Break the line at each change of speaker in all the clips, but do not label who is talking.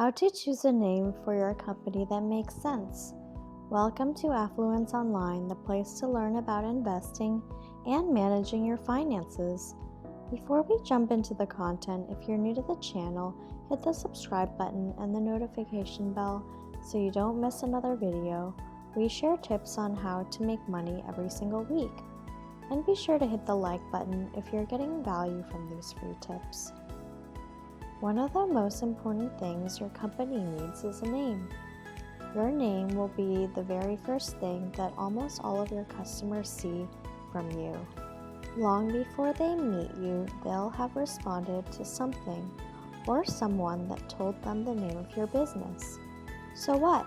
How to choose a name for your company that makes sense. Welcome to Affluence Online, the place to learn about investing and managing your finances. Before we jump into the content, if you're new to the channel, hit the subscribe button and the notification bell so you don't miss another video. We share tips on how to make money every single week. And be sure to hit the like button if you're getting value from these free tips. One of the most important things your company needs is a name. Your name will be the very first thing that almost all of your customers see from you. Long before they meet you, they'll have responded to something or someone that told them the name of your business. So what?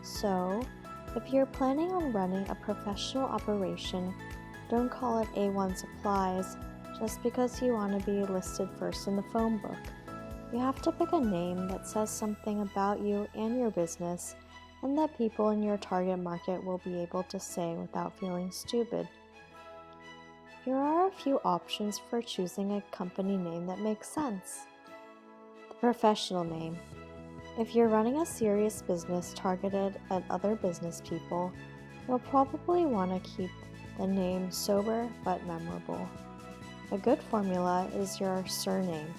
So, if you're planning on running a professional operation, don't call it A1 Supplies just because you want to be listed first in the phone book. You have to pick a name that says something about you and your business and that people in your target market will be able to say without feeling stupid. Here are a few options for choosing a company name that makes sense. The professional name. If you're running a serious business targeted at other business people, you'll probably want to keep the name sober but memorable. A good formula is your surname,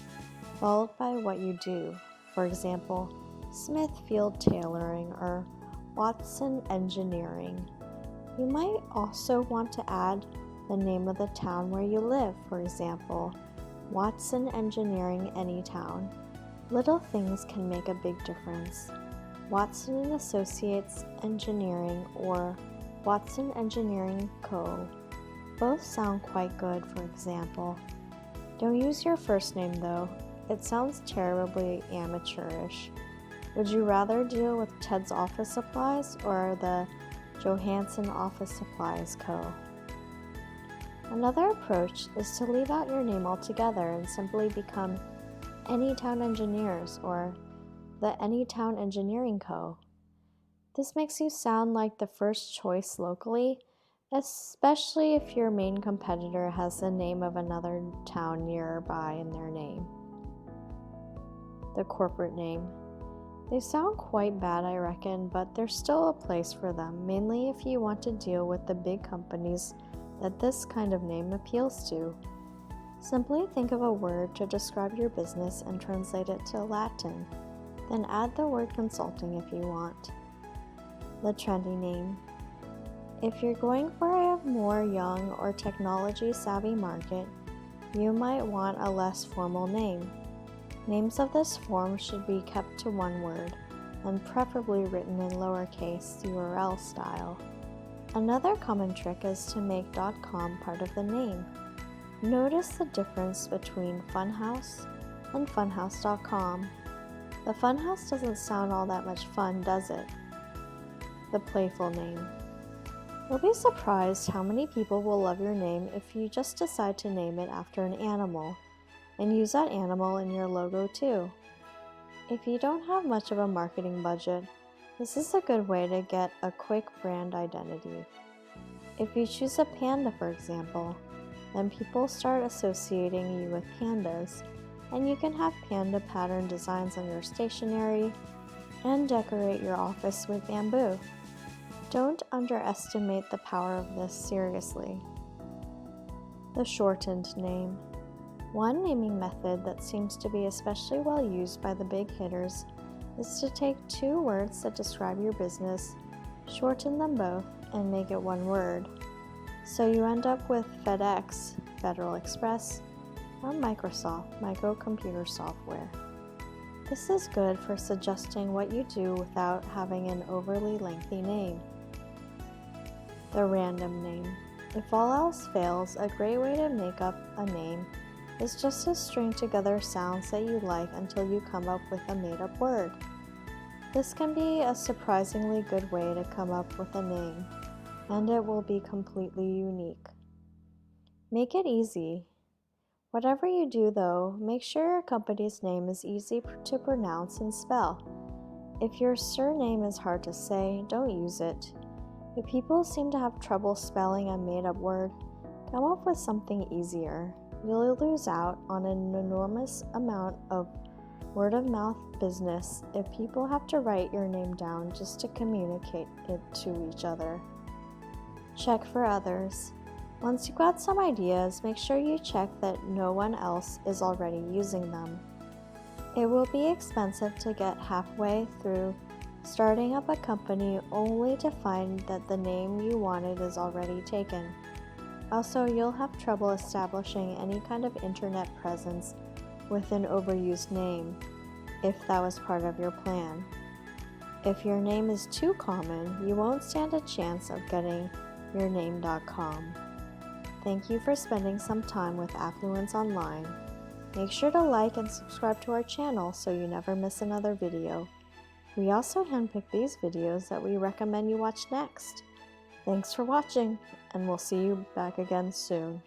followed by what you do. For example, Smithfield Tailoring or Watson Engineering. You might also want to add the name of the town where you live, for example, Watson Engineering Anytown. Little things can make a big difference. Watson and Associates Engineering or Watson Engineering Co. Both sound quite good, for example. Don't use your first name though. It sounds terribly amateurish. Would you rather deal with Ted's Office Supplies or the Johansson Office Supplies Co.? Another approach is to leave out your name altogether and simply become Anytown Engineers or the Anytown Engineering Co. This makes you sound like the first choice locally, especially if your main competitor has the name of another town nearby in their name. The corporate name. They sound quite bad, I reckon, but there's still a place for them, mainly if you want to deal with the big companies that this kind of name appeals to. Simply think of a word to describe your business and translate it to Latin, then add the word consulting if you want. The trendy name. If you're going for a more young or technology-savvy market, you might want a less formal name. Names of this form should be kept to one word, and preferably written in lowercase URL style. Another common trick is to make .com part of the name. Notice the difference between Funhouse and funhouse.com. The Funhouse doesn't sound all that much fun, does it? The playful name. You'll be surprised how many people will love your name if you just decide to name it after an animal, and use that animal in your logo too. If you don't have much of a marketing budget, this is a good way to get a quick brand identity. If you choose a panda, for example, then people start associating you with pandas, and you can have panda pattern designs on your stationery and decorate your office with bamboo. Don't underestimate the power of this seriously. The shortened name. One naming method that seems to be especially well used by the big hitters is to take two words that describe your business, shorten them both, and make it one word. So you end up with FedEx, Federal Express, or Microsoft, Microcomputer Software. This is good for suggesting what you do without having an overly lengthy name. The random name. If all else fails, a great way to make up a name is just to string together sounds that you like until you come up with a made-up word. This can be a surprisingly good way to come up with a name, and it will be completely unique. Make it easy. Whatever you do though, make sure your company's name is easy to pronounce and spell. If your surname is hard to say, don't use it. If people seem to have trouble spelling a made-up word, come up with something easier. You'll lose out on an enormous amount of Word of mouth business if people have to write your name down just to communicate it to each other. Check for others. Once you've got some ideas, make sure you check that no one else is already using them. It will be expensive to get halfway through starting up a company only to find that the name you wanted is already taken. Also, you'll have trouble establishing any kind of internet presence with an overused name, if that was part of your plan. If your name is too common, you won't stand a chance of getting yourname.com. Thank you for spending some time with Affluence Online. Make sure to like and subscribe to our channel so you never miss another video. We also handpick these videos that we recommend you watch next. Thanks for watching, and we'll see you back again soon.